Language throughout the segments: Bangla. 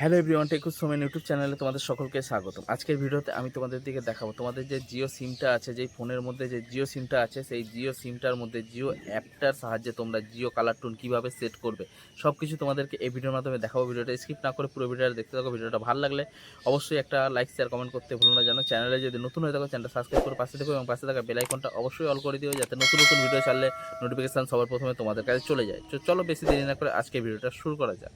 হ্যালো এভরিওয়ান, টেকুস সোমেন ইউটিউব চ্যানেলে তোমাদের সকলকে স্বাগতম। আজকের ভিডিওতে আমি তোমাদের দিকে দেখাবো তোমাদের যে জিও সিমটা আছে, যেই ফোনের মধ্যে যে জিও সিমটা আছে, সেই জিও সিমটার মধ্যে জিও অ্যাপটার সাহায্যে তোমরা জিও কালার টোন কীভাবে সেট করবে সব কিছু তোমাদেরকে এই ভিডিওর মাধ্যমে দেখাবো। ভিডিওটা স্কিপ না করে পুরো ভিডিওটা দেখতে থাকো। ভিডিওটা ভালো লাগলে অবশ্যই একটা লাইক শেয়ার কমেন্ট করতে ভুলো না। যেন চ্যানেলে যদি নতুন হয়ে থাকো চ্যানেলটা সাবস্ক্রাইব করে পাশে থাকো এবং পাশে থাকা বেল আইকনটা অবশ্যই অল করে দিও, যাতে নতুন নতুন ভিডিও ছাড়লে নোটিফিকেশান সবার প্রথমে তোমাদের কাছে চলে যায়। তো চলো বেশি দেরি না করে আজকে ভিডিওটা শুরু করা যাক।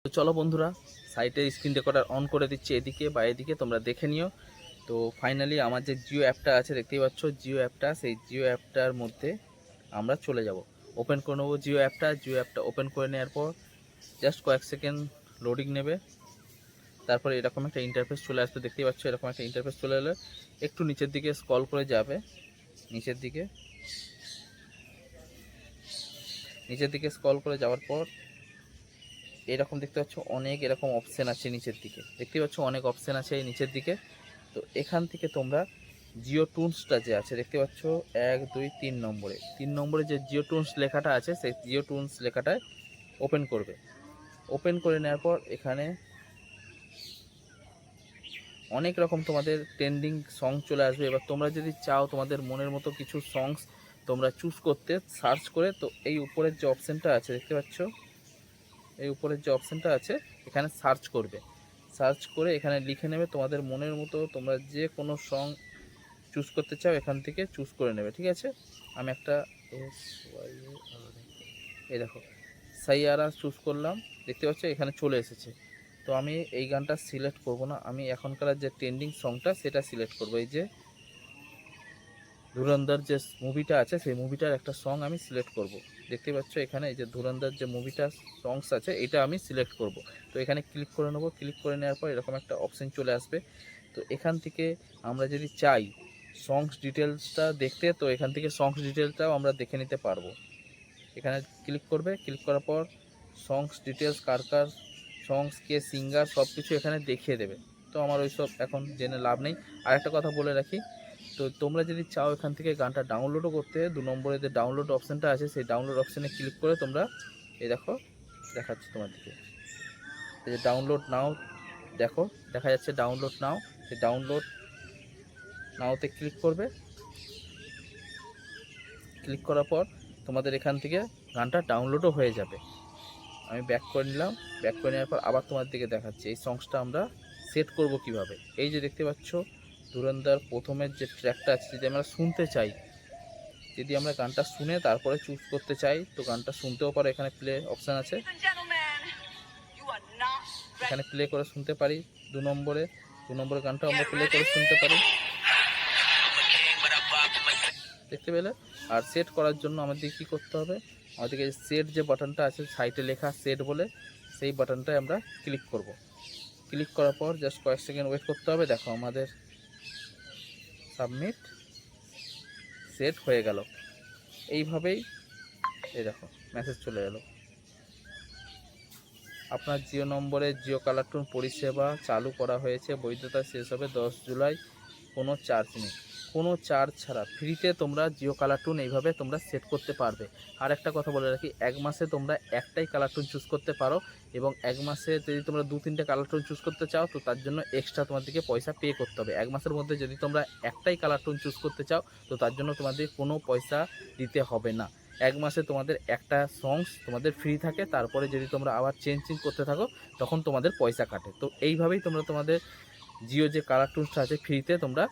তো চলো বন্ধুরা, সাইটের স্ক্রিন রেকর্ডার অন করে দিচ্ছি এদিকে বা এদিকে, তোমরা দেখে নিও। তো ফাইনালি আমার যে জিও অ্যাপটা আছে দেখতেই পাচ্ছ, জিও অ্যাপটা, সেই জিও অ্যাপটার মধ্যে আমরা চলে যাব। ওপেন করে নেবো জিও অ্যাপটা ওপেন করে নেওয়ার পর জাস্ট কয়েক সেকেন্ড লোডিং নেবে। তারপরে এরকম একটা ইন্টারফেস চলে আসবে, দেখতেই পাচ্ছ এরকম একটা ইন্টারফেস চলে এলে একটু নিচের দিকে স্ক্রল করে যাবে। নিচের দিকে স্ক্রল করে যাওয়ার পর এরকম দেখতে পাচ্ছ অনেক এরকম অপশান আছে নিচের দিকে, দেখতে পাচ্ছ অনেক অপশান আছে এই নিচের দিকে। তো এখান থেকে তোমরা জিও টুনসটা যে আছে দেখতে পাচ্ছ 1 2 3 নম্বরে যে জিও টুনস লেখাটা আছে, সেই জিও টুনস লেখাটায় ওপেন করবে। ওপেন করে নেওয়ার পর এখানে অনেক রকম তোমাদের ট্রেন্ডিং সং চলে আসবে। এবার তোমরা যদি চাও তোমাদের মনের মতো কিছু সংস তোমরা চুজ করতে সার্চ করে, তো এই উপরের যে অপশানটা আছে দেখতে পাচ্ছ, এই উপরের যে অপশানটা আছে এখানে সার্চ করবে। সার্চ করে এখানে লিখে নেবে তোমাদের মনের মতো, তোমরা যে কোনো সং চুজ করতে চাও এখান থেকে চুজ করে নেবে, ঠিক আছে। আমি একটা এই দেখো সাইয়ারা চুজ করলাম, দেখতে পাচ্ছ এখানে চলে এসেছে। তো আমি এই গানটা সিলেক্ট করব না, আমি এখনকার যে ট্রেন্ডিং সংটা সেটা সিলেক্ট করব। এই যে ধুরন্ধর যে মুভিটা আছে সেই মুভিটার একটা সং আমি সিলেক্ট করব। দেখতে পাচ্ছ এখানে এই যে ধুরন্ধর যে মুভিটার সংস আছে এটা আমি সিলেক্ট করব। তো এখানে ক্লিক করে নেব। ক্লিক করে নেওয়ার পর এরকম একটা অপশান চলে আসবে। তো এখান থেকে আমরা যদি চাই সংস ডিটেলসটা দেখতে, তো এখান থেকে সংস ডিটেলসটাও আমরা দেখে নিতে পারবো। এখানে ক্লিক করবে, ক্লিক করার পর সংস ডিটেলস, কার সংস, কে সিঙ্গার, সব কিছু এখানে দেখিয়ে দেবে। তো আমার ওইসব এখন জেনে লাভ নেই। আর একটা কথা বলে রাখি, তো তোমরা যদি চাও এখান থেকে গানটা ডাউনলোডও করতে, 2 নম্বরে যে ডাউনলোড অপশানটা আছে সেই ডাউনলোড অপশানে ক্লিক করে তোমরা এই দেখো দেখাচ্ছি তোমার দিকে, এই যে ডাউনলোড নাও, দেখো দেখা যাচ্ছে ডাউনলোড নাও। সেই ডাউনলোড নাওতে ক্লিক করবে। ক্লিক করার পর তোমাদের এখান থেকে গানটা ডাউনলোডও হয়ে যাবে। আমি ব্যাক করে নিলাম। ব্যাক করে নেওয়ার পর আবার তোমার দিকে দেখাচ্ছি এই সংসটা আমরা সেট করব কিভাবে। এই যে দেখতে পাচ্ছ ধুরন্ধর প্রথমের যে ট্র্যাকটা আছে, যদি আমরা শুনতে চাই, যদি আমরা গানটা শুনে তারপরে চুজ করতে চাই, তো গানটা শুনতেও পারো। এখানে প্লে অপশান আছে, এখানে প্লে করে শুনতে পারি। 2 নম্বরে গানটা আমরা প্লে করে শুনতে পারি, দেখতে পেলে। আর সেট করার জন্য আমাদের কি করতে হবে, আমাদেরকে সেট যে বাটনটা আছে সাইটে লেখা সেট বলে, সেই বাটনটায় আমরা ক্লিক করব। ক্লিক করার পর জাস্ট কয়েক সেকেন্ড ওয়েট করতে হবে। দেখো আমাদের সাবমিট সেট হয়ে গেল। এইভাবেই এই দেখো মেসেজ চলে এলো, আপনার জিও নম্বরে জিও কালার টোন পরিষেবা চালু করা হয়েছে, বৈধতা শেষ হবে 10 জুলাই, কোনো চার্জ নেই। কোনো চার্জ ছাড়া ফ্রিতে তোমরা জিও কালার টোন এইভাবে তোমরা সেট করতে পারবে। আর একটা কথা বলে রাখি, 1 মাসে তোমরা একটাই কালার টোন চুজ করতে পারো, এবং 1 মাসে যদি তোমরা 2-3টে কালার টোন চুজ করতে চাও তো তার জন্য এক্সট্রা তোমাদেরকে পয়সা পে করতে হবে। 1 মাসের মধ্যে যদি তোমরা একটাই কালার টোন চুজ করতে চাও তো তার জন্য তোমাদের কোনো পয়সা দিতে হবে না। 1 মাসে তোমাদের একটা সংস তোমাদের ফ্রি থাকে, তারপরে যদি তোমরা আবার চেঞ্জ করতে থাকো তখন তোমাদের পয়সা কাটে। তো এইভাবেই তোমরা তোমাদের জিও যে কালার টোনসটা আছে ফ্রিতে তোমরা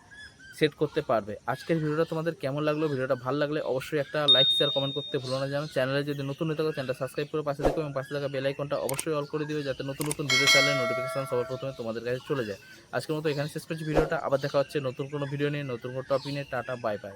সেট করতে পারবে। আজকের ভিডিওটা তোমাদের কেমন লাগলো, ভিডিওটা ভালো লাগলে অবশ্যই একটা লাইক শেয়ার কমেন্ট করতে ভুলো না। যেন চ্যানেলে যদি নতুন হয়ে থাকো চ্যানেলটা সাবস্ক্রাইব করে পাশে দেখো এবং পাশে থাকা বেল আইকনটা অবশ্যই অল করে দিবে, যাতে নতুন নতুন ভিডিও চাইলে নোটিফিকেশন সবার প্রথমে তোমাদের কাছে চলে যায়। আজকের মতো এখানে শেষ করছি ভিডিওটা, আবার দেখা হচ্ছে নতুন কোনো ভিডিও নিয়ে, নতুন কোনো টপিক নিয়ে। Tata, bye bye.